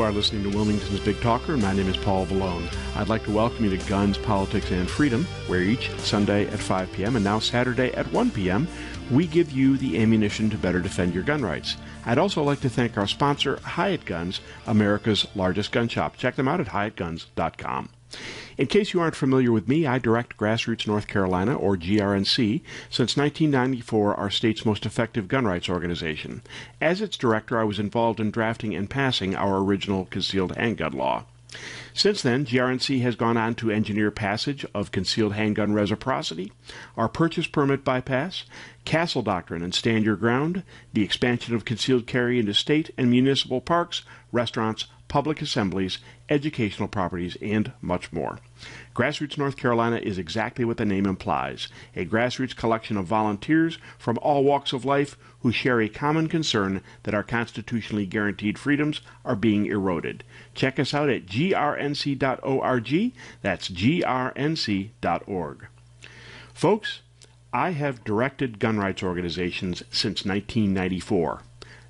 are listening to Wilmington's Big Talker, and my name is Paul Vallone. I'd like to welcome you to Guns, Politics, and Freedom, where each Sunday at 5 p.m. and now Saturday at 1 p.m., we give you the ammunition to better defend your gun rights. I'd also like to thank our sponsor, Hyatt Guns, America's largest gun shop. Check them out at hyattguns.com. In case you aren't familiar with me, I direct Grassroots North Carolina, or GRNC, since 1994, our state's most effective gun rights organization. As its director, I was involved in drafting and passing our original concealed handgun law. Since then, GRNC has gone on to engineer passage of concealed handgun reciprocity, our purchase permit bypass, Castle Doctrine and Stand Your Ground, the expansion of concealed carry into state and municipal parks, restaurants, public assemblies, educational properties, and much more. Grassroots North Carolina is exactly what the name implies, a grassroots collection of volunteers from all walks of life who share a common concern that our constitutionally guaranteed freedoms are being eroded. Check us out at grnc.org. That's grnc.org. Folks, I have directed gun rights organizations since 1994.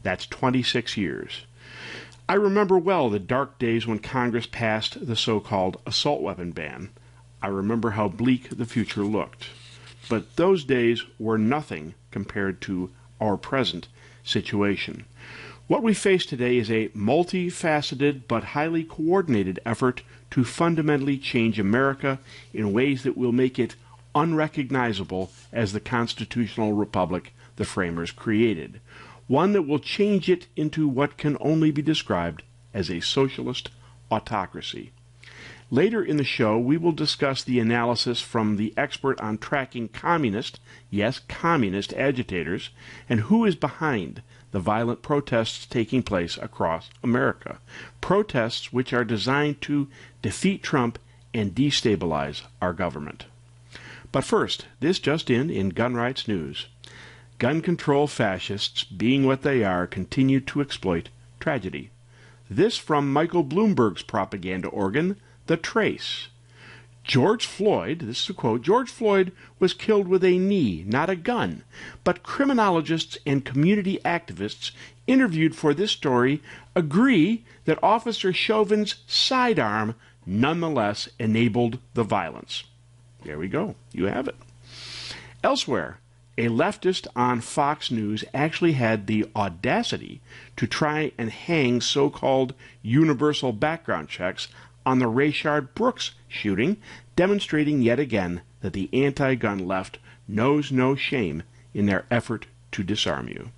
That's 26 years. I remember well the dark days when Congress passed the so-called assault weapon ban. I remember how bleak the future looked. But those days were nothing compared to our present situation. What we face today is a multifaceted but highly coordinated effort to fundamentally change America in ways that will make it unrecognizable as the constitutional republic the framers created. One that will change it into what can only be described as a socialist autocracy. Later in the show, we will discuss the analysis from the expert on tracking communist, yes, communist agitators, and who is behind the violent protests taking place across America. Protests which are designed to defeat Trump and destabilize our government. But first, this just in gun rights news. Gun control fascists, being what they are, continue to exploit tragedy. This from Michael Bloomberg's propaganda organ, The Trace. George Floyd, this is a quote, George Floyd was killed with a knee, not a gun. But criminologists and community activists interviewed for this story agree that Officer Chauvin's sidearm nonetheless enabled the violence. There we go. You have it. Elsewhere, a leftist on Fox News actually had the audacity to try and hang so-called universal background checks on the Rayshard Brooks shooting, demonstrating yet again that the anti-gun left knows no shame in their effort to disarm you.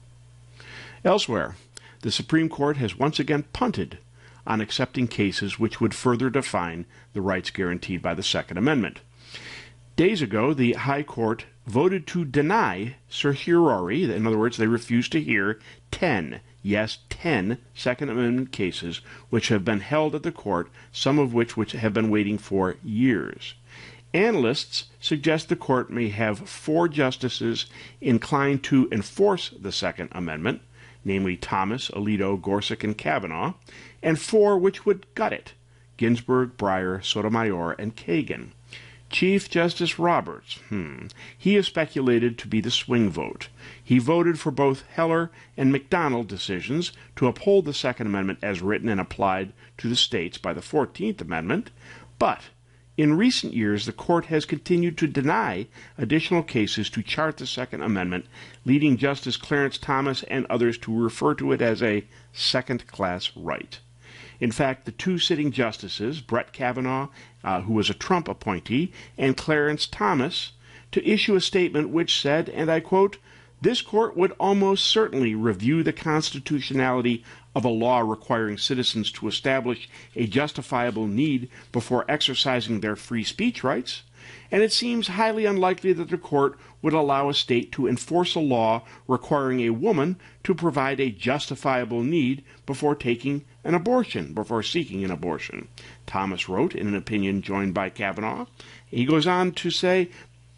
Elsewhere, the Supreme Court has once again punted on accepting cases which would further define the rights guaranteed by the Second Amendment. Days ago, the High Court voted to deny certiorari, in other words, they refused to hear 10 Second Amendment cases which have been held at the court, some of which have been waiting for years. Analysts suggest the court may have 4 justices inclined to enforce the Second Amendment, namely Thomas, Alito, Gorsuch, and Kavanaugh, and 4 which would gut it, Ginsburg, Breyer, Sotomayor, and Kagan. Chief Justice Roberts, he is speculated to be the swing vote. He voted for both Heller and McDonald decisions to uphold the Second Amendment as written and applied to the states by the 14th Amendment, but in recent years the court has continued to deny additional cases to chart the Second Amendment, leading Justice Clarence Thomas and others to refer to it as a second-class right. In fact, the 2 sitting justices, Brett Kavanaugh, who was a Trump appointee, and Clarence Thomas, to issue a statement which said, and I quote, "This court would almost certainly review the constitutionality of a law requiring citizens to establish a justifiable need before exercising their free speech rights, and it seems highly unlikely that the court would allow a state to enforce a law requiring a woman to provide a justifiable need before seeking an abortion," Thomas wrote in an opinion joined by Kavanaugh. He goes on to say,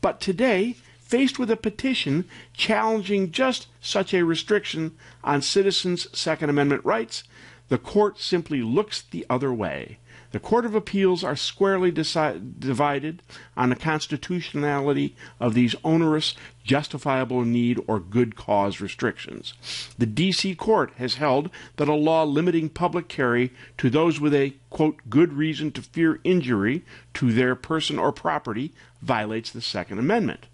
"But today, faced with a petition challenging just such a restriction on citizens' Second Amendment rights, the court simply looks the other way. The Court of Appeals are squarely divided on the constitutionality of these onerous, justifiable need or good cause restrictions. The D.C. Court has held that a law limiting public carry to those with a, quote, good reason to fear injury to their person or property violates the Second Amendment.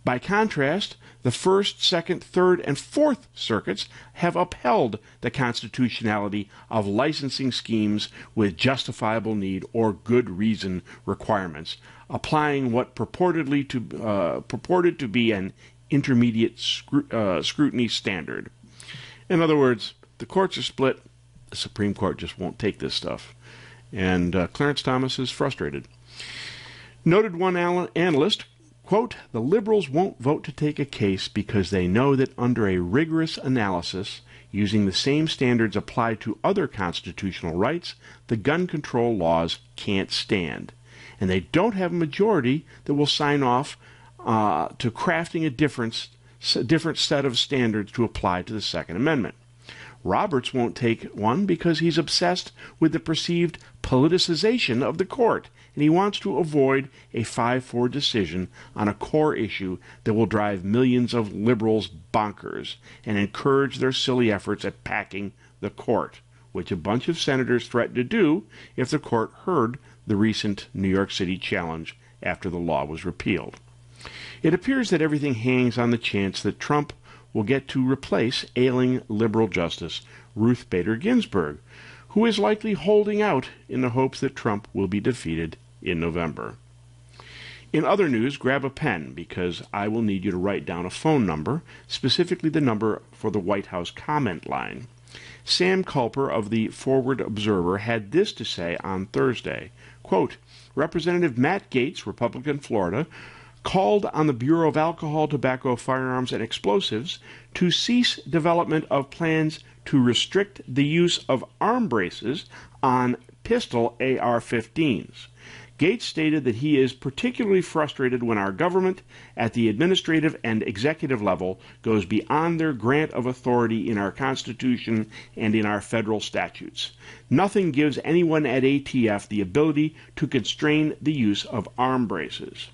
By contrast, the First, Second, Third, and Fourth Circuits have upheld the constitutionality of licensing schemes with justifiable need or good reason requirements, applying what purported to be an intermediate scrutiny standard. In other words, the courts are split. The Supreme Court just won't take this stuff. And Clarence Thomas is frustrated. Noted one analyst, quote, the liberals won't vote to take a case because they know that under a rigorous analysis, using the same standards applied to other constitutional rights, the gun control laws can't stand. And they don't have a majority that will sign off to crafting a different set of standards to apply to the Second Amendment. Roberts won't take one because he's obsessed with the perceived politicization of the court, and he wants to avoid a 5-4 decision on a core issue that will drive millions of liberals bonkers and encourage their silly efforts at packing the court, which a bunch of senators threatened to do if the court heard the recent New York City challenge after the law was repealed. It appears that everything hangs on the chance that Trump will get to replace ailing liberal Justice Ruth Bader Ginsburg, who is likely holding out in the hopes that Trump will be defeated in November. In other news, grab a pen because I will need you to write down a phone number, specifically the number for the White House comment line. Sam Culper of the Forward Observer had this to say on Thursday, quote, Representative Matt Gaetz, Republican, Florida, called on the Bureau of Alcohol, Tobacco, Firearms, and Explosives to cease development of plans to restrict the use of arm braces on pistol AR-15s. Gaetz stated that he is particularly frustrated when our government, at the administrative and executive level, goes beyond their grant of authority in our Constitution and in our federal statutes. Nothing gives anyone at ATF the ability to constrain the use of arm braces.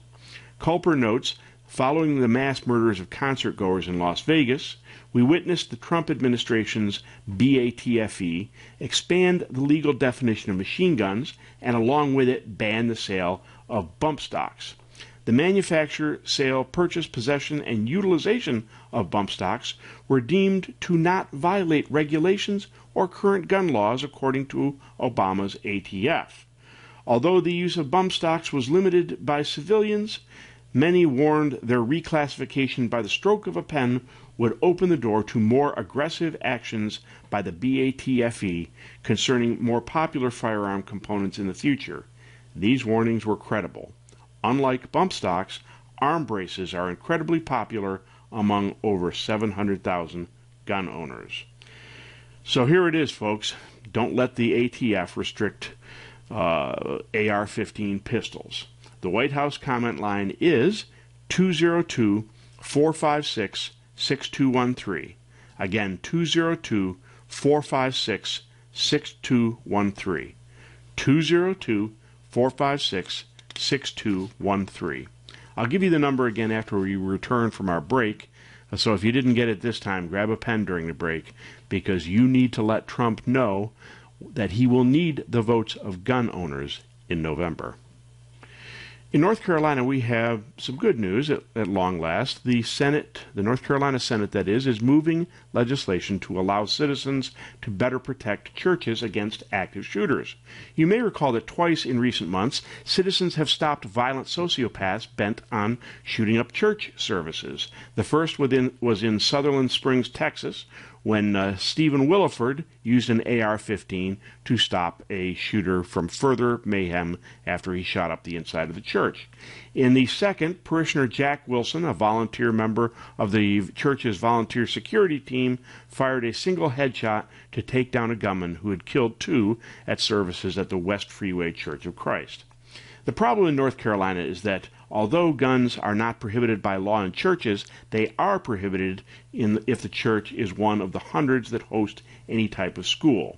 Culper notes, following the mass murders of concertgoers in Las Vegas, we witnessed the Trump administration's BATFE expand the legal definition of machine guns and along with it ban the sale of bump stocks. The manufacture, sale, purchase, possession, and utilization of bump stocks were deemed to not violate regulations or current gun laws according to Obama's ATF. Although the use of bump stocks was limited by civilians, many warned their reclassification by the stroke of a pen would open the door to more aggressive actions by the BATFE concerning more popular firearm components in the future. These warnings were credible. Unlike bump stocks, arm braces are incredibly popular among over 700,000 gun owners. So here it is, folks. Don't let the ATF restrict AR-15 pistols. The White House comment line is 202-456-6213. Again, 202-456-6213. 202-456-6213. I'll give you the number again after we return from our break. So if you didn't get it this time, grab a pen during the break because you need to let Trump know that he will need the votes of gun owners in November. In North Carolina, we have some good news at long last. The Senate, the North Carolina Senate, that is moving legislation to allow citizens to better protect churches against active shooters. You may recall that twice in recent months, citizens have stopped violent sociopaths bent on shooting up church services. The first was in Sutherland Springs, Texas, when Stephen Williford used an AR-15 to stop a shooter from further mayhem after he shot up the inside of the church. In the second, parishioner Jack Wilson, a volunteer member of the church's volunteer security team, fired a single headshot to take down a gunman who had killed two at services at the West Freeway Church of Christ. The problem in North Carolina is that although guns are not prohibited by law in churches, they are prohibited if the church is one of the hundreds that host any type of school.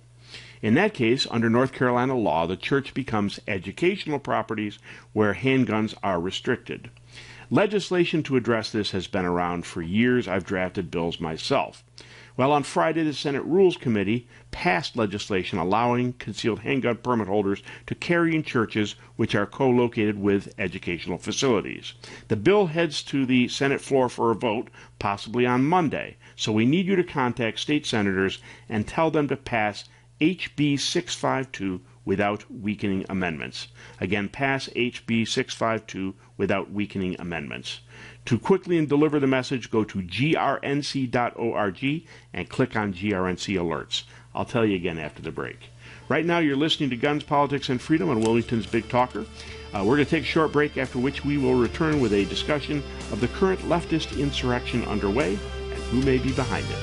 In that case, under North Carolina law, the church becomes educational properties where handguns are restricted. Legislation to address this has been around for years. I've drafted bills myself. Well, on Friday, the Senate Rules Committee passed legislation allowing concealed handgun permit holders to carry in churches which are co-located with educational facilities. The bill heads to the Senate floor for a vote, possibly on Monday. So we need you to contact state senators and tell them to pass HB 652 without weakening amendments. Again, pass HB 652 without weakening amendments. To quickly and deliver the message, go to grnc.org and click on GRNC Alerts. I'll tell you again after the break. Right now, you're listening to Guns, Politics, and Freedom on Wilmington's Big Talker. We're going to take a short break, after which we will return with a discussion of the current leftist insurrection underway and who may be behind it.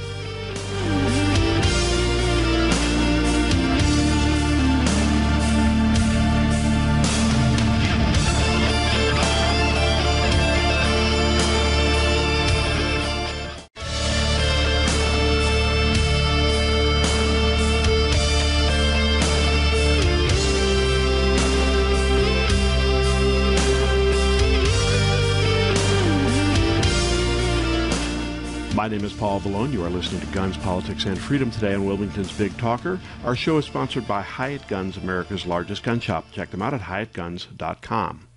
My name is Paul Vallone. You are listening to Guns, Politics, and Freedom today on Wilmington's Big Talker. Our show is sponsored by Hyatt Guns, America's largest gun shop. Check them out at HyattGuns.com.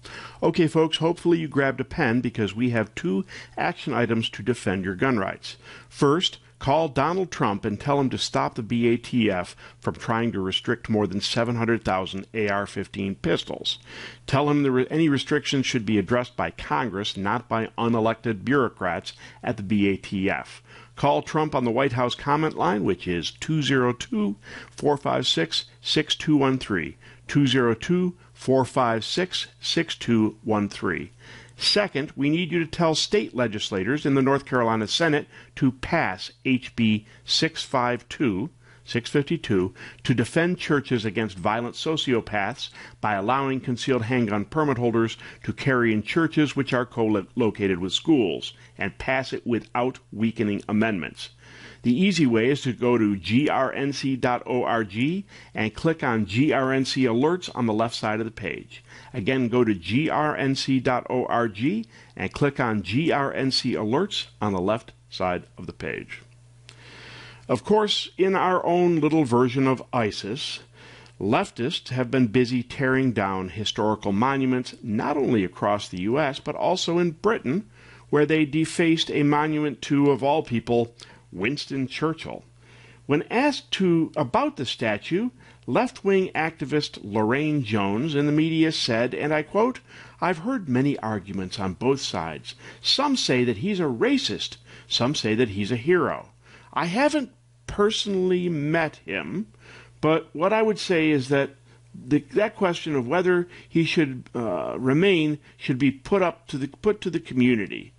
Okay, folks, hopefully you grabbed a pen because we have 2 action items to defend your gun rights. First, call Donald Trump and tell him to stop the BATF from trying to restrict more than 700,000 AR-15 pistols. Tell him any restrictions should be addressed by Congress, not by unelected bureaucrats at the BATF. Call Trump on the White House comment line, which is 202-456-6213, 202-456-6213. Second, we need you to tell state legislators in the North Carolina Senate to pass HB 652 to defend churches against violent sociopaths by allowing concealed handgun permit holders to carry in churches which are co-located with schools, and pass it without weakening amendments. The easy way is to go to grnc.org and click on GRNC Alerts on the left side of the page. Again, go to grnc.org and click on GRNC Alerts on the left side of the page. Of course, in our own little version of ISIS, leftists have been busy tearing down historical monuments not only across the U.S., but also in Britain, where they defaced a monument to, of all people, Winston Churchill. When asked about the statue, left-wing activist Lorraine Jones in the media said, and I quote, "I've heard many arguments on both sides. Some say that he's a racist. Some say that he's a hero. I haven't personally met him, but what I would say is that that question of whether he should remain should be put to the community."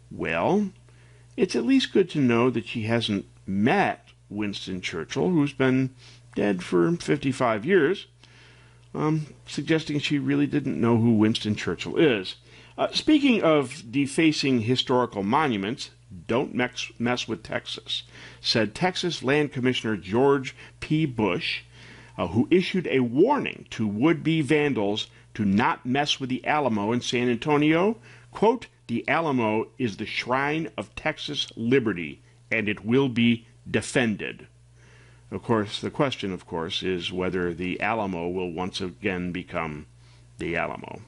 Well, it's at least good to know that she hasn't met Winston Churchill, who's been dead for 55 years, suggesting she really didn't know who Winston Churchill is. Speaking of defacing historical monuments, don't mess with Texas, said Texas Land Commissioner George P. Bush, who issued a warning to would-be vandals to not mess with the Alamo in San Antonio. Quote, "The Alamo is the shrine of Texas liberty, and it will be defended." Of course, the question, is whether the Alamo will once again become the Alamo.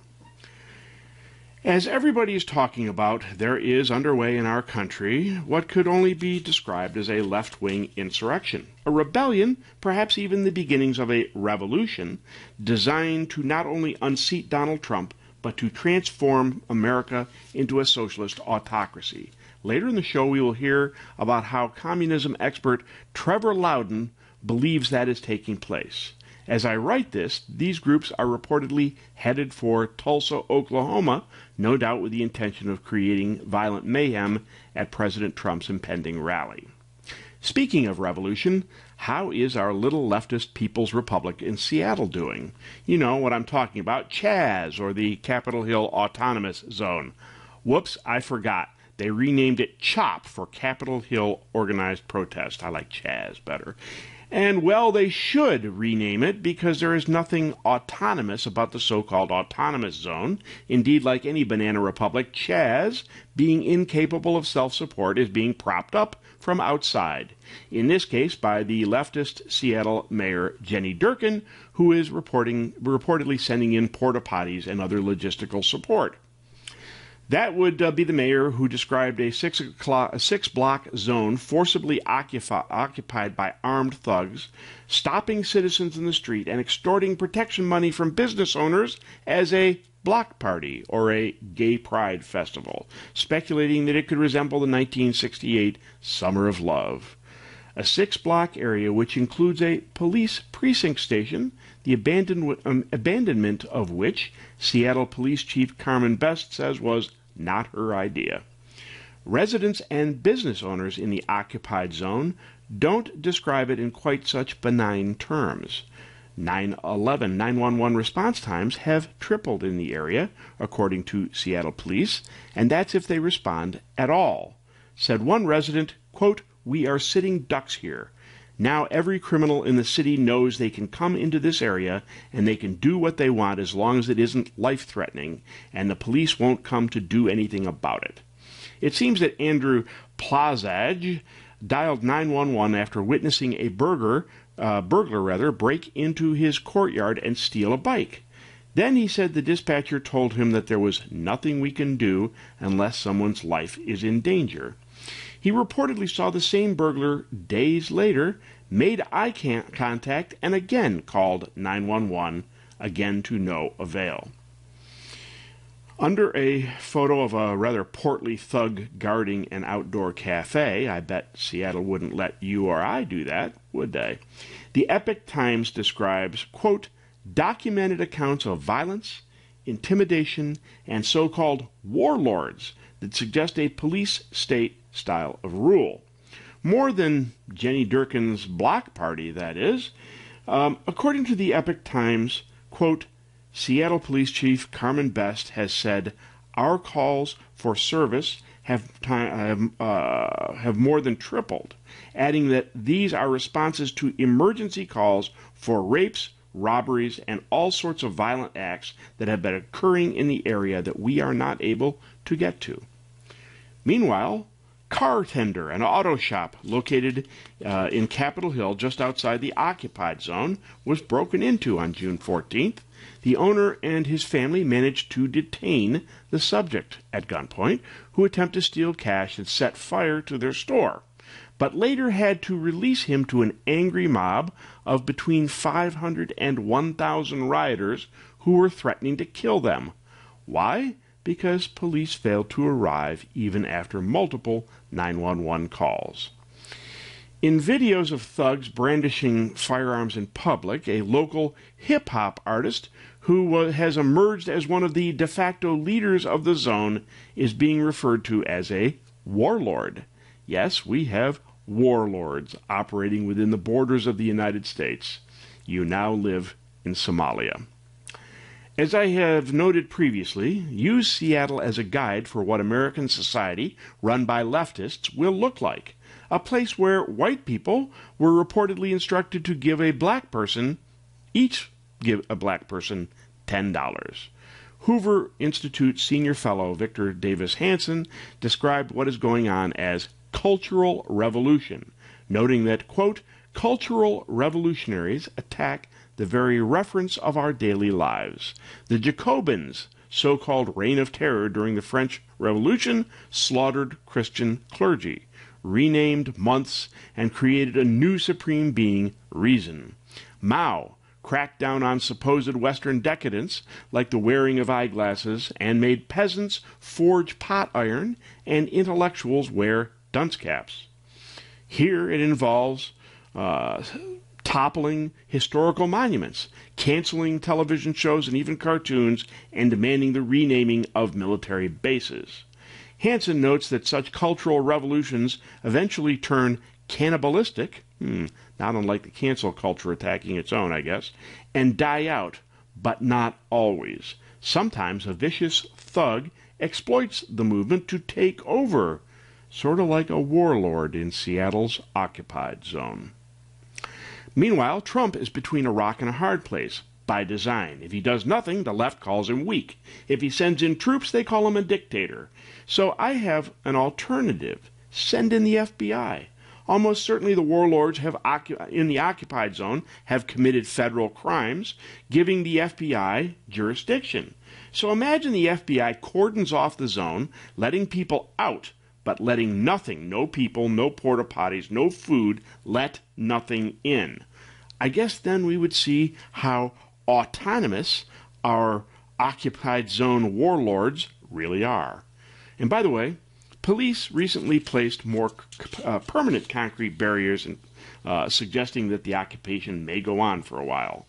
As everybody is talking about, there is underway in our country what could only be described as a left-wing insurrection, a rebellion, perhaps even the beginnings of a revolution, designed to not only unseat Donald Trump, but to transform America into a socialist autocracy. Later in the show, we will hear about how communism expert Trevor Loudon believes that is taking place. As I write this, these groups are reportedly headed for Tulsa, Oklahoma, no doubt with the intention of creating violent mayhem at President Trump's impending rally. Speaking of revolution, how is our little leftist People's Republic in Seattle doing? You know what I'm talking about, Chaz, or the Capitol Hill Autonomous Zone. Whoops, I forgot. They renamed it CHOP for Capitol Hill Organized Protest. I like Chaz better. And, well, they should rename it because there is nothing autonomous about the so-called autonomous zone. Indeed, like any banana republic, Chaz, being incapable of self-support, is being propped up from outside. In this case, by the leftist Seattle Mayor Jenny Durkan, who is reportedly sending in porta potties and other logistical support. That would be the mayor who described a six-block zone forcibly occupied by armed thugs, stopping citizens in the street and extorting protection money from business owners as a block party or a gay pride festival, speculating that it could resemble the 1968 Summer of Love. A six-block area which includes a police precinct station, the abandonment of which Seattle Police Chief Carmen Best says was not her idea. Residents and business owners in the occupied zone don't describe it in quite such benign terms. 911 response times have tripled in the area, according to Seattle Police, and that's if they respond at all. Said one resident, quote, "We are sitting ducks here. Now every criminal in the city knows they can come into this area and they can do what they want as long as it isn't life-threatening, and the police won't come to do anything about it." It seems that Andrew Plazage dialed 911 after witnessing a burglar break into his courtyard and steal a bike. Then he said the dispatcher told him that there was nothing we can do unless someone's life is in danger. He reportedly saw the same burglar days later, made eye contact, and again called 911, again to no avail. Under a photo of a rather portly thug guarding an outdoor cafe, I bet Seattle wouldn't let you or I do that, would they? The Epoch Times describes, quote, documented accounts of violence, intimidation, and so-called warlords that suggest a police state style of rule. More than Jenny Durkan's block party, that is. According to the Epoch Times, quote, Seattle Police Chief Carmen Best has said, our calls for service have more than tripled, adding that these are responses to emergency calls for rapes, robberies, and all sorts of violent acts that have been occurring in the area that we are not able to get to. Meanwhile, Car Tender, an auto shop located in Capitol Hill just outside the occupied zone, was broken into on June 14th. The owner and his family managed to detain the subject at gunpoint, who attempted to steal cash and set fire to their store, but later had to release him to an angry mob of between 500 and 1,000 rioters who were threatening to kill them. Why? Because police failed to arrive even after multiple 911 calls. In videos of thugs brandishing firearms in public, a local hip-hop artist who has emerged as one of the de facto leaders of the zone is being referred to as a warlord. Yes, we have warlords operating within the borders of the United States. You now live in Somalia. As I have noted previously, use Seattle as a guide for what American society, run by leftists, will look like. A place where white people were reportedly instructed to give a black person, each give a black person $10. Hoover Institute senior fellow Victor Davis Hanson described what is going on as cultural revolution, noting that, quote, cultural revolutionaries attack the very reference of our daily lives. The Jacobins, so-called reign of terror during the French Revolution, slaughtered Christian clergy, renamed months, and created a new supreme being, reason. Mao cracked down on supposed Western decadence, like the wearing of eyeglasses, and made peasants forge pot iron and intellectuals wear dunce caps. Here it involves toppling historical monuments, canceling television shows and even cartoons, and demanding the renaming of military bases. Hansen notes that such cultural revolutions eventually turn cannibalistic, not unlike the cancel culture attacking its own, I guess, and die out, but not always. Sometimes a vicious thug exploits the movement to take over, sort of like a warlord in Seattle's occupied zone. Meanwhile, Trump is between a rock and a hard place, by design. If he does nothing, the left calls him weak. If he sends in troops, they call him a dictator. So I have an alternative. Send in the FBI. Almost certainly the warlords in the occupied zone have committed federal crimes, giving the FBI jurisdiction. So imagine the FBI cordons off the zone, letting people out, but letting nothing, no people, no porta potties, no food, let nothing in. I guess then we would see how autonomous our occupied zone warlords really are. And by the way, police recently placed more permanent concrete barriers, suggesting that the occupation may go on for a while.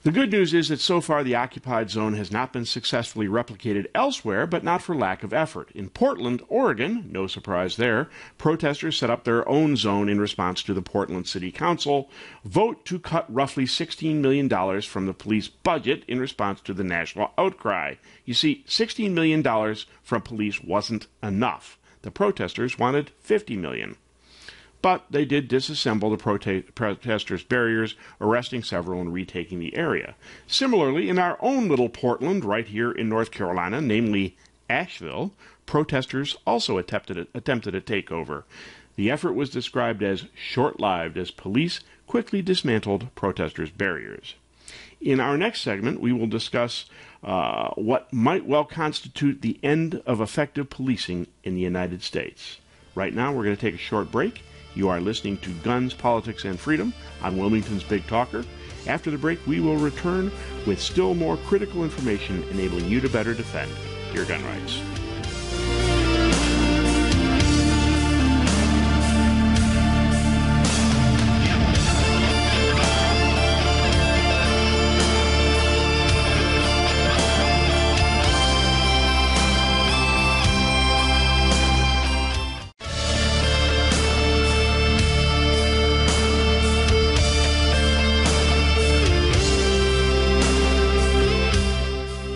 The good news is that so far the occupied zone has not been successfully replicated elsewhere, but not for lack of effort. In Portland, Oregon, no surprise there, protesters set up their own zone in response to the Portland City Council vote to cut roughly $16 million from the police budget in response to the national outcry. You see, $16 million from police wasn't enough. The protesters wanted $50 million. But they did disassemble the protesters' barriers, arresting several and retaking the area. Similarly, in our own little Portland, right here in North Carolina, namely Asheville, protesters also attempted a takeover. The effort was described as short-lived as police quickly dismantled protesters' barriers. In our next segment, we will discuss what might well constitute the end of effective policing in the United States. Right now, we're going to take a short break. You are listening to Guns, Politics, and Freedom on Wilmington's Big Talker. After the break, we will return with still more critical information enabling you to better defend your gun rights.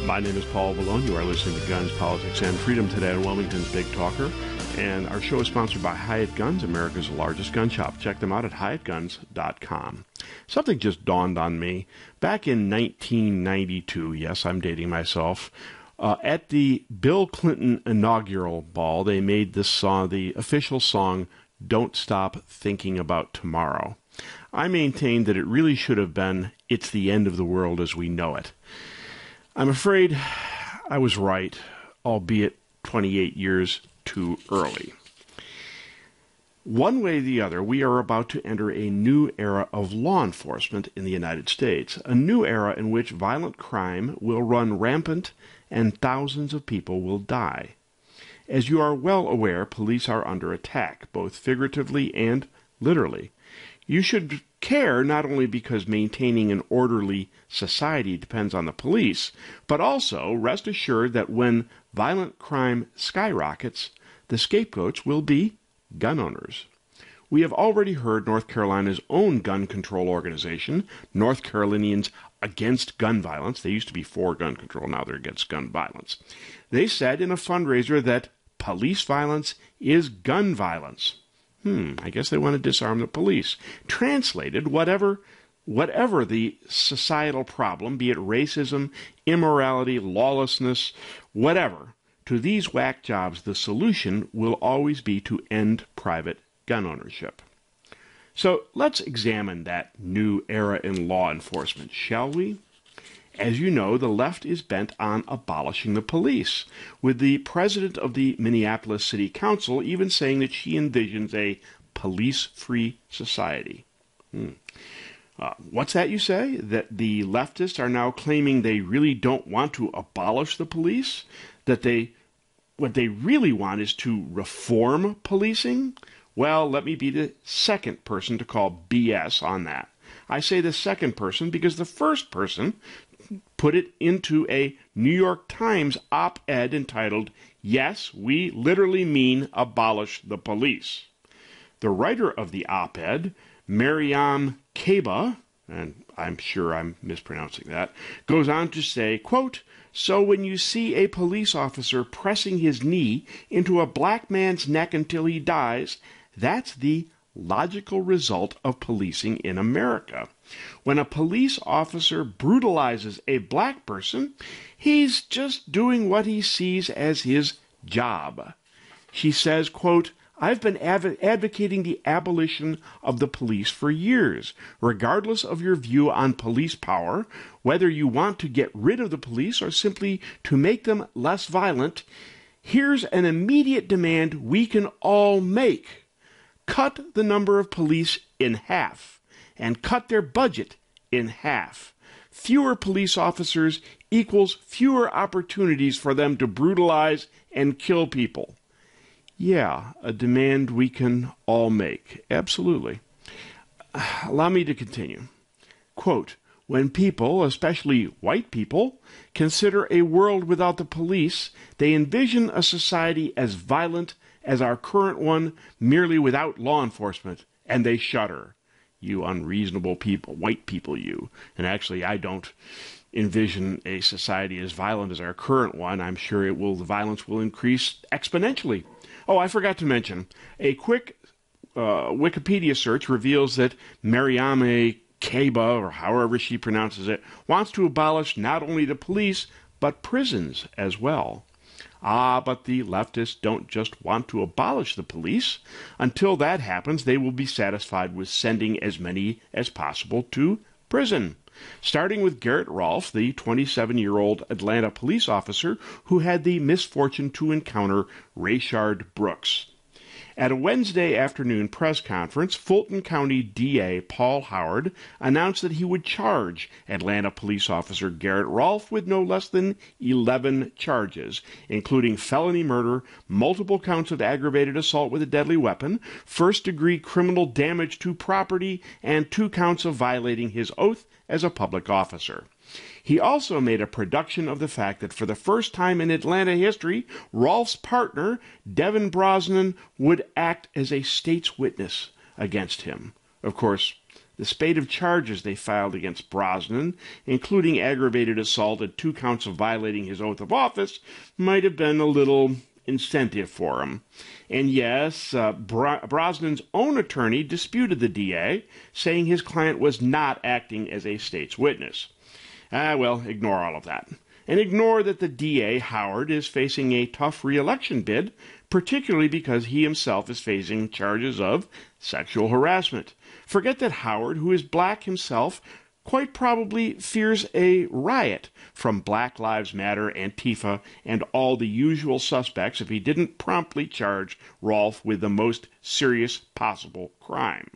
My name is Paul Vallone. You are listening to Guns, Politics, and Freedom today on Wilmington's Big Talker. And our show is sponsored by Hyatt Guns, America's largest gun shop. Check them out at hyattguns.com. Something just dawned on me. Back in 1992, yes, I'm dating myself, at the Bill Clinton inaugural ball, they made this song, the official song, Don't Stop Thinking About Tomorrow. I maintain that it really should have been It's the End of the World as We Know It. I'm afraid I was right, albeit 28 years too early. One way or the other, we are about to enter a new era of law enforcement in the United States, a new era in which violent crime will run rampant and thousands of people will die. As you are well aware, police are under attack, both figuratively and literally. You should care not only because maintaining an orderly society depends on the police, but also rest assured that when violent crime skyrockets, the scapegoats will be gun owners. We have already heard North Carolina's own gun control organization, North Carolinians Against Gun Violence. They used to be for gun control, now they're against gun violence. They said in a fundraiser that police violence is gun violence. I guess they want to disarm the police. Translated, whatever the societal problem, be it racism, immorality, lawlessness, whatever, to these whack jobs, the solution will always be to end private gun ownership. So let's examine that new era in law enforcement, shall we? As you know, the left is bent on abolishing the police, with the president of the Minneapolis City Council even saying that she envisions a police-free society. What's that you say? That the leftists are now claiming they really don't want to abolish the police? That what they really want is to reform policing? Well, let me be the second person to call BS on that. I say the second person because the first person put it into a New York Times op-ed entitled, "Yes, we literally mean abolish the police." The writer of the op-ed, Mariam Kaba, and I'm sure I'm mispronouncing that, goes on to say, quote, "So when you see a police officer pressing his knee into a black man's neck until he dies, that's the logical result of policing in America. When a police officer brutalizes a black person, he's just doing what he sees as his job. She says, quote, I've been advocating the abolition of the police for years. Regardless of your view on police power, whether you want to get rid of the police or simply to make them less violent, here's an immediate demand we can all make. Cut the number of police in half and cut their budget in half. Fewer police officers equals fewer opportunities for them to brutalize and kill people. Yeah, a demand we can all make. Absolutely. Allow me to continue. Quote, when people, especially white people, consider a world without the police, they envision a society as violent as our current one, merely without law enforcement, and they shudder. You unreasonable people, white people, you. And actually, I don't envision a society as violent as our current one. I'm sure the violence will increase exponentially. Oh, I forgot to mention, a quick Wikipedia search reveals that Mariame Kaba, or however she pronounces it, wants to abolish not only the police, but prisons as well. But the leftists don't just want to abolish the police. Until that happens, they will be satisfied with sending as many as possible to prison. Starting with Garrett Rolfe, the 27-year-old Atlanta police officer who had the misfortune to encounter Rayshard Brooks. At a Wednesday afternoon press conference, Fulton County DA Paul Howard announced that he would charge Atlanta police officer Garrett Rolfe with no less than 11 charges, including felony murder, multiple counts of aggravated assault with a deadly weapon, first-degree criminal damage to property, and 2 counts of violating his oath as a public officer. He also made a production of the fact that for the first time in Atlanta history, Rolfe's partner, Devin Brosnan, would act as a state's witness against him. Of course, the spate of charges they filed against Brosnan, including aggravated assault and 2 counts of violating his oath of office, might have been a little incentive for him. And yes, Brosnan's own attorney disputed the DA, saying his client was not acting as a state's witness. Well, ignore all of that. And ignore that the DA, Howard, is facing a tough re-election bid, particularly because he himself is facing charges of sexual harassment. Forget that Howard, who is black himself, quite probably fears a riot from Black Lives Matter, Antifa, and all the usual suspects if he didn't promptly charge Rolfe with the most serious possible crime.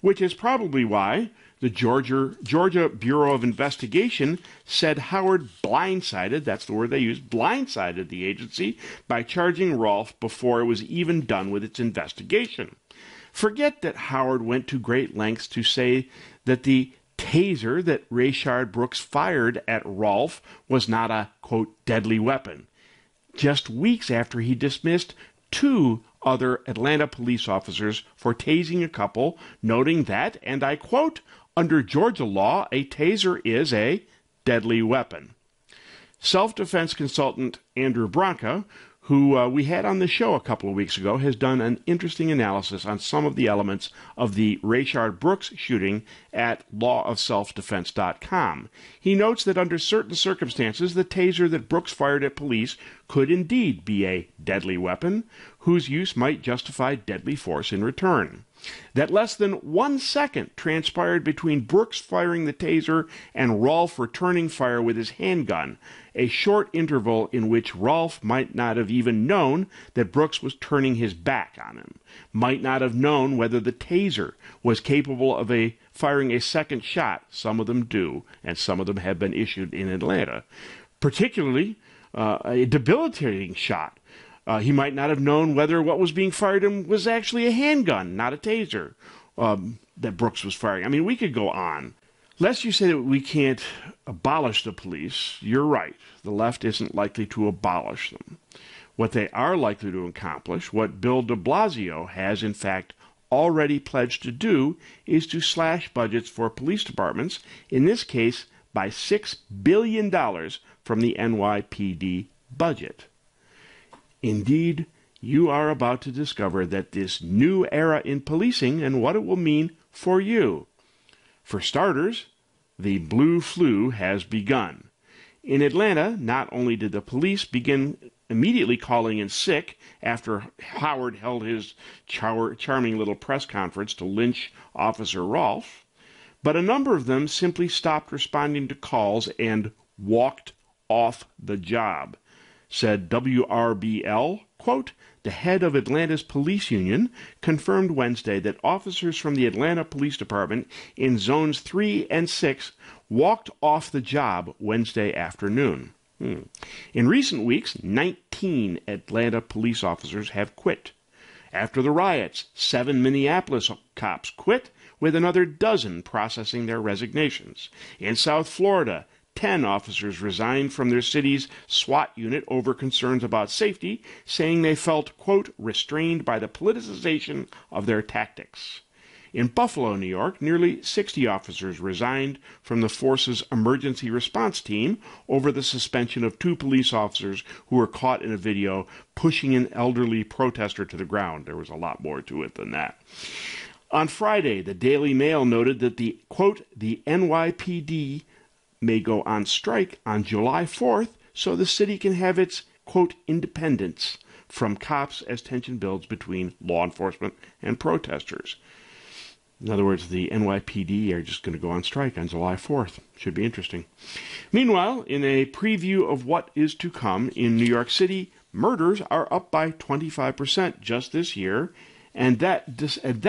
Which is probably why the Georgia Bureau of Investigation said Howard blindsided, that's the word they used, blindsided the agency by charging Rolfe before it was even done with its investigation. Forget that Howard went to great lengths to say that the taser that Rayshard Brooks fired at Rolfe was not a, quote, deadly weapon. Just weeks after he dismissed 2 other Atlanta police officers for tasing a couple, noting that, and I quote, under Georgia law, a taser is a deadly weapon. Self-defense consultant Andrew Branca, who we had on the show a couple of weeks ago, has done an interesting analysis on some of the elements of the Rayshard Brooks shooting at lawofselfdefense.com. He notes that under certain circumstances, the taser that Brooks fired at police could indeed be a deadly weapon, whose use might justify deadly force in return. That less than 1 second transpired between Brooks firing the taser and Rolfe returning fire with his handgun, a short interval in which Rolfe might not have even known that Brooks was turning his back on him, might not have known whether the taser was capable of firing a second shot. Some of them do, and some of them have been issued in Atlanta, particularly a debilitating shot. He might not have known whether what was being fired at him was actually a handgun, not a taser, that Brooks was firing. I mean, we could go on. Lest you say that we can't abolish the police, you're right. The left isn't likely to abolish them. What they are likely to accomplish, what Bill de Blasio has in fact already pledged to do, is to slash budgets for police departments, in this case by $6 billion from the NYPD budget. Indeed, you are about to discover that this new era in policing and what it will mean for you. For starters, the blue flu has begun. In Atlanta, not only did the police begin immediately calling in sick after Howard held his charming little press conference to lynch Officer Rolfe, but a number of them simply stopped responding to calls and walked off the job. Said WRBL, quote, the head of Atlanta's police union confirmed Wednesday that officers from the Atlanta Police Department in Zones 3 and 6 walked off the job Wednesday afternoon. In recent weeks, 19 Atlanta police officers have quit. After the riots, 7 Minneapolis cops quit, with another dozen processing their resignations. In South Florida, 10 officers resigned from their city's SWAT unit over concerns about safety, saying they felt, quote, restrained by the politicization of their tactics. In Buffalo, New York, nearly 60 officers resigned from the force's emergency response team over the suspension of 2 police officers who were caught in a video pushing an elderly protester to the ground. There was a lot more to it than that. On Friday, the Daily Mail noted that the, quote, the NYPD may go on strike on July 4th so the city can have its, quote, independence from cops as tension builds between law enforcement and protesters. In other words, the NYPD are just going to go on strike on July 4th. Should be interesting. Meanwhile, in a preview of what is to come in New York City, murders are up by 25% just this year, and that despite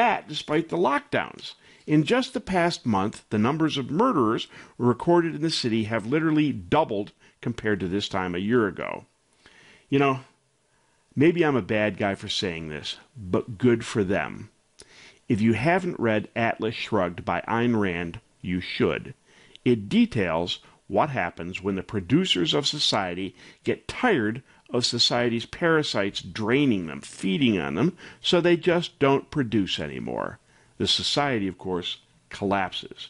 the lockdowns. In just the past month, the numbers of murderers recorded in the city have literally doubled compared to this time a year ago. You know, maybe I'm a bad guy for saying this, but good for them. If you haven't read Atlas Shrugged by Ayn Rand, you should. It details what happens when the producers of society get tired of society's parasites draining them, feeding on them, so they just don't produce anymore. The society, of course, collapses.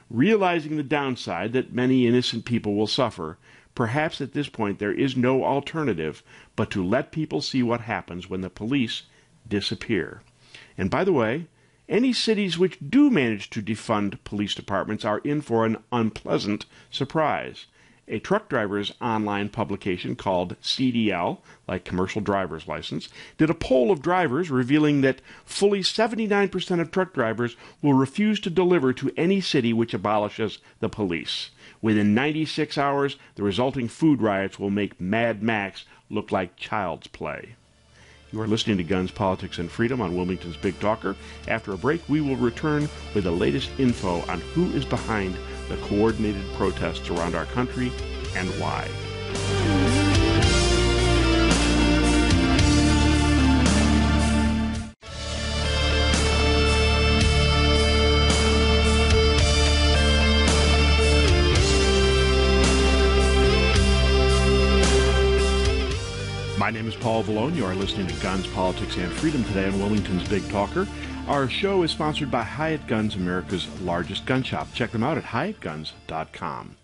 Realizing the downside that many innocent people will suffer, perhaps at this point there is no alternative but to let people see what happens when the police disappear. And by the way, any cities which do manage to defund police departments are in for an unpleasant surprise. A truck driver's online publication called CDL, like Commercial Driver's License, did a poll of drivers revealing that fully 79% of truck drivers will refuse to deliver to any city which abolishes the police. Within 96 hours, the resulting food riots will make Mad Max look like child's play. You are listening to Guns, Politics, and Freedom on Wilmington's Big Talker. After a break, we will return with the latest info on who is behind the coordinated protests around our country and why. My name is Paul Vallone. You are listening to Guns, Politics, and Freedom today on Wilmington's Big Talker. Our show is sponsored by Hyatt Guns, America's largest gun shop. Check them out at HyattGuns.com.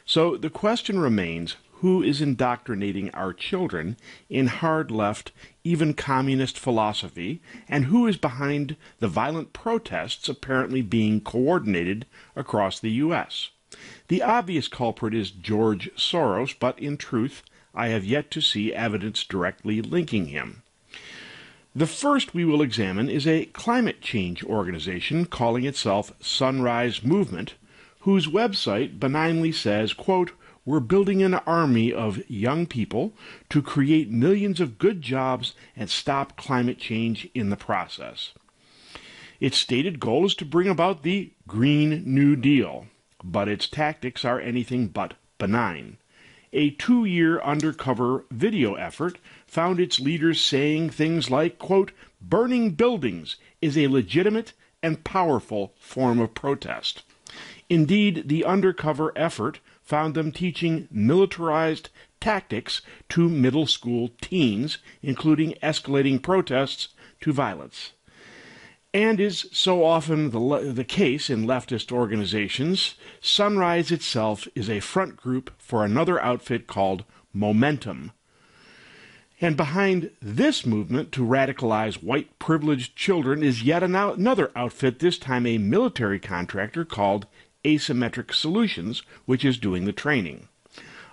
So the question remains, who is indoctrinating our children in hard left, even communist philosophy, and who is behind the violent protests apparently being coordinated across the U.S.? The obvious culprit is George Soros, but in truth, I have yet to see evidence directly linking him. The first we will examine is a climate change organization calling itself Sunrise Movement, whose website benignly says, quote, we're building an army of young people to create millions of good jobs and stop climate change in the process. Its stated goal is to bring about the Green New Deal, but its tactics are anything but benign. A 2-year undercover video effort found its leaders saying things like, quote, burning buildings is a legitimate and powerful form of protest. Indeed, the undercover effort found them teaching militarized tactics to middle school teens, including escalating protests to violence. And is so often the case in leftist organizations, Sunrise itself is a front group for another outfit called Momentum. And behind this movement to radicalize white privileged children is yet another outfit, this time a military contractor called Asymmetric Solutions, which is doing the training.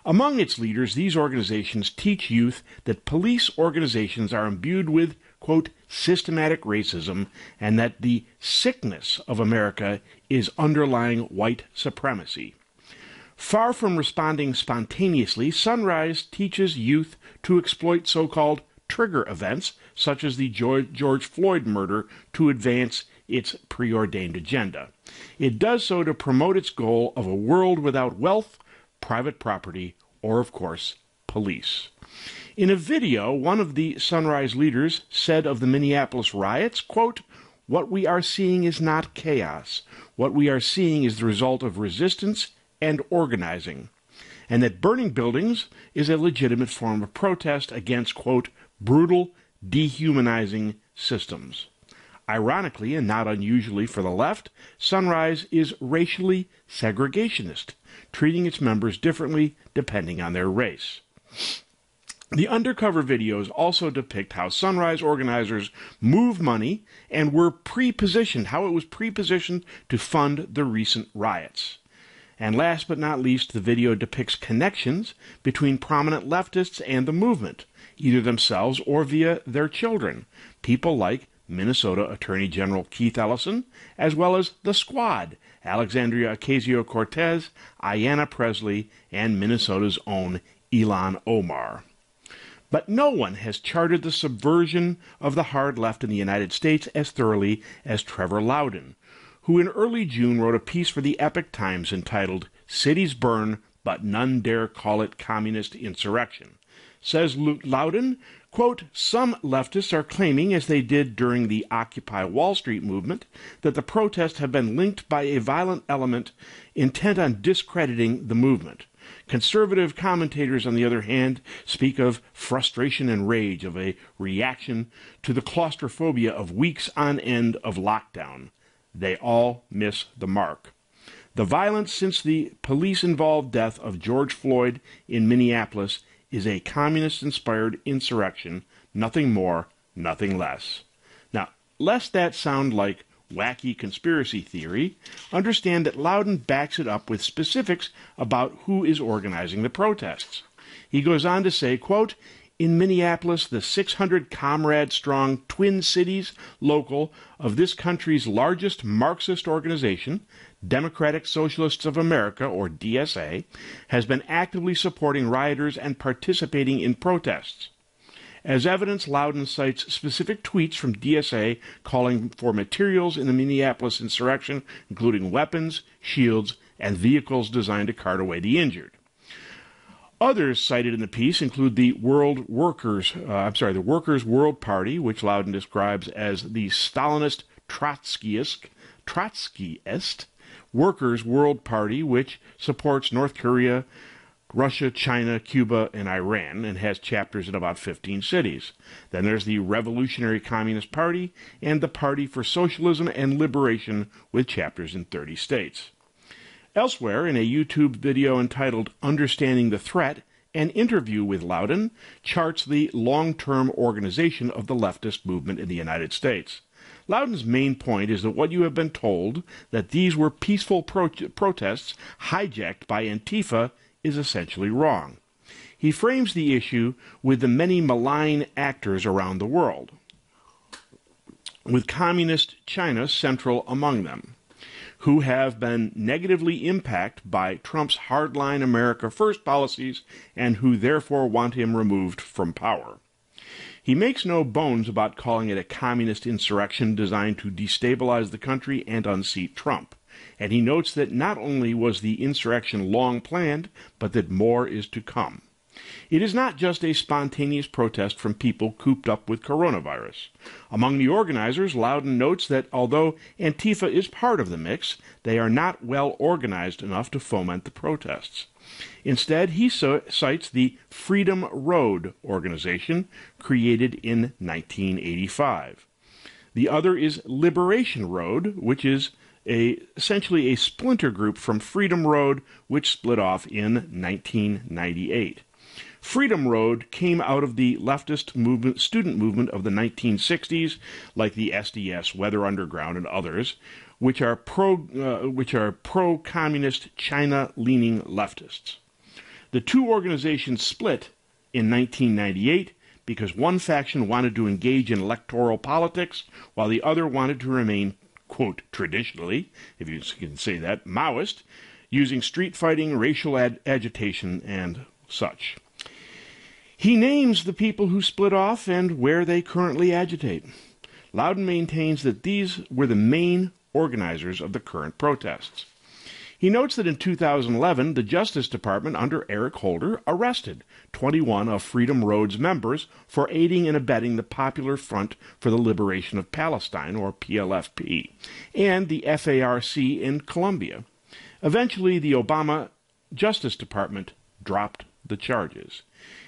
Among its leaders, these organizations teach youth that police organizations are imbued with, quote, systematic racism, and that the sickness of America is underlying white supremacy. Far from responding spontaneously, Sunrise teaches youth to exploit so-called trigger events, such as the George Floyd murder, to advance its preordained agenda. It does so to promote its goal of a world without wealth, private property, or, of course, police. In a video, one of the Sunrise leaders said of the Minneapolis riots, quote, "What we are seeing is not chaos. What we are seeing is the result of resistance and organizing, and that burning buildings is a legitimate form of protest against, quote, brutal, dehumanizing systems." Ironically, and not unusually for the left, Sunrise is racially segregationist, treating its members differently depending on their race. The undercover videos also depict how Sunrise organizers moved money and were pre-positioned, how it was pre-positioned to fund the recent riots. And last but not least, the video depicts connections between prominent leftists and the movement, either themselves or via their children, people like Minnesota Attorney General Keith Ellison, as well as the Squad, Alexandria Ocasio-Cortez, Ayanna Pressley, and Minnesota's own Ilhan Omar. But no one has charted the subversion of the hard left in the United States as thoroughly as Trevor Loudon, who in early June wrote a piece for the Epoch Times entitled "Cities Burn, but None Dare Call It Communist Insurrection." Says Loudon, quote, "Some leftists are claiming, as they did during the Occupy Wall Street movement, that the protests have been linked by a violent element intent on discrediting the movement. Conservative commentators, on the other hand, speak of frustration and rage, of a reaction to the claustrophobia of weeks on end of lockdown. They all miss the mark. The violence since the police-involved death of George Floyd in Minneapolis is a communist-inspired insurrection, nothing more, nothing less." Now, lest that sound like wacky conspiracy theory, understand that Loudon backs it up with specifics about who is organizing the protests. He goes on to say, quote, "In Minneapolis, the 600 comrade-strong Twin Cities local of this country's largest Marxist organization, Democratic Socialists of America, or DSA, has been actively supporting rioters and participating in protests. As evidence, Loudon cites specific tweets from DSA calling for materials in the Minneapolis insurrection, including weapons, shields, and vehicles designed to cart away the injured. Others cited in the piece include the Workers' World Party, which Loudon describes as the Stalinist Trotskyist Workers' World Party, which supports North Korea, Russia, China, Cuba, and Iran, and has chapters in about 15 cities. Then there's the Revolutionary Communist Party and the Party for Socialism and Liberation, with chapters in 30 states. Elsewhere, in a YouTube video entitled "Understanding the Threat," an interview with Loudon charts the long-term organization of the leftist movement in the United States. Loudon's main point is that what you have been told, that these were peaceful protests hijacked by Antifa, is essentially wrong. He frames the issue with the many malign actors around the world, with communist China central among them, who have been negatively impacted by Trump's hardline America First policies and who therefore want him removed from power. He makes no bones about calling it a communist insurrection designed to destabilize the country and unseat Trump. And he notes that not only was the insurrection long planned, but that more is to come. It is not just a spontaneous protest from people cooped up with coronavirus. Among the organizers, Loudon notes that although Antifa is part of the mix, they are not well organized enough to foment the protests. Instead, he cites the Freedom Road organization, created in 1985. The other is Liberation Road, which is essentially a splinter group from Freedom Road, which split off in 1998. Freedom Road came out of the leftist movement, student movement of the 1960s, like the SDS, Weather Underground, and others, which are pro-communist, China-leaning leftists. The two organizations split in 1998 because one faction wanted to engage in electoral politics, while the other wanted to remain, quote, traditionally, if you can say that, Maoist, using street fighting, racial agitation, and such. He names the people who split off and where they currently agitate. Loudon maintains that these were the main organizers of the current protests. He notes that in 2011, the Justice Department under Eric Holder arrested 21 of Freedom Road's members for aiding and abetting the Popular Front for the Liberation of Palestine, or PLFP, and the FARC in Colombia. Eventually, the Obama Justice Department dropped the charges.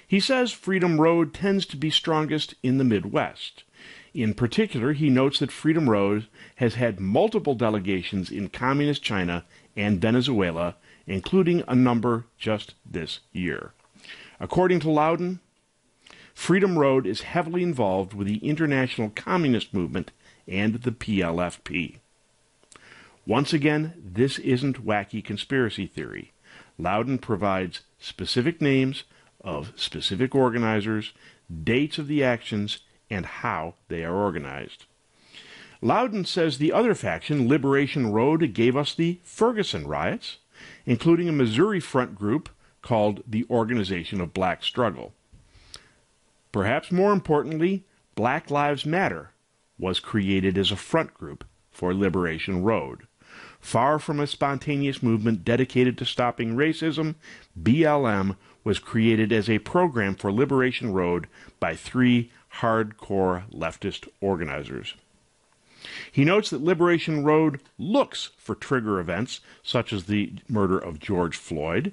He says Freedom Road tends to be strongest in the Midwest. In particular, he notes that Freedom Road has had multiple delegations in Communist China and Venezuela, including a number just this year. According to Loudon, Freedom Road is heavily involved with the international communist movement and the PLFP. Once again, this isn't wacky conspiracy theory. Loudon provides specific names of specific organizers, dates of the actions, and how they are organized. Loudon says the other faction, Liberation Road, gave us the Ferguson riots, including a Missouri front group called the Organization of Black Struggle. Perhaps more importantly, Black Lives Matter was created as a front group for Liberation Road. Far from a spontaneous movement dedicated to stopping racism, BLM was created as a program for Liberation Road by three hardcore leftist organizers. He notes that Liberation Road looks for trigger events such as the murder of George Floyd,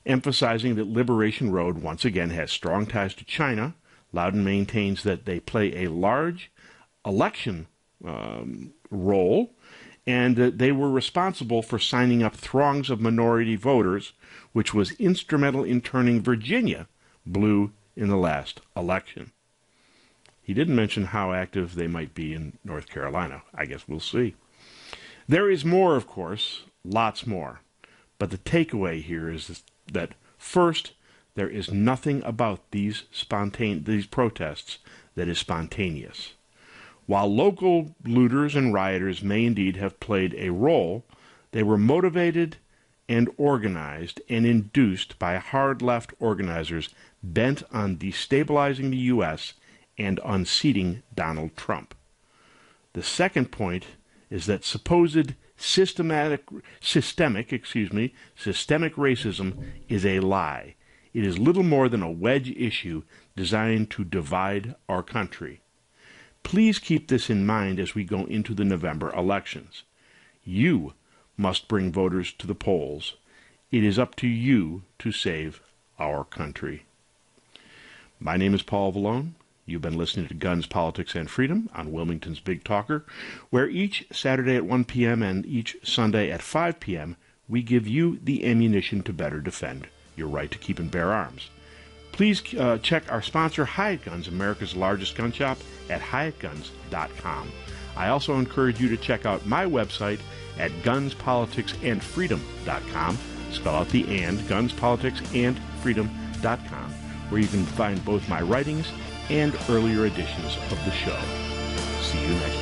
emphasizing that Liberation Road once again has strong ties to China. Loudon maintains that they play a large election role, and that they were responsible for signing up throngs of minority voters, which was instrumental in turning Virginia blue in the last election. He didn't mention how active they might be in North Carolina. I guess we'll see. There is more, of course, lots more. But the takeaway here is that, first, there is nothing about these protests that is spontaneous. While local looters and rioters may indeed have played a role, they were motivated and organized and induced by hard-left organizers bent on destabilizing the U.S. and unseating Donald Trump. The second point is that supposed systemic racism is a lie. It is little more than a wedge issue designed to divide our country. Please keep this in mind as we go into the November elections. You must bring voters to the polls. It is up to you to save our country. My name is Paul Vallone. You've been listening to Guns, Politics, and Freedom on Wilmington's Big Talker, where each Saturday at 1 p.m. and each Sunday at 5 p.m. we give you the ammunition to better defend your right to keep and bear arms. Please check our sponsor, Hyatt Guns, America's largest gun shop, at HyattGuns.com. I also encourage you to check out my website at gunspoliticsandfreedom.com. Spell out the and, gunspoliticsandfreedom.com, where you can find both my writings and earlier editions of the show. See you next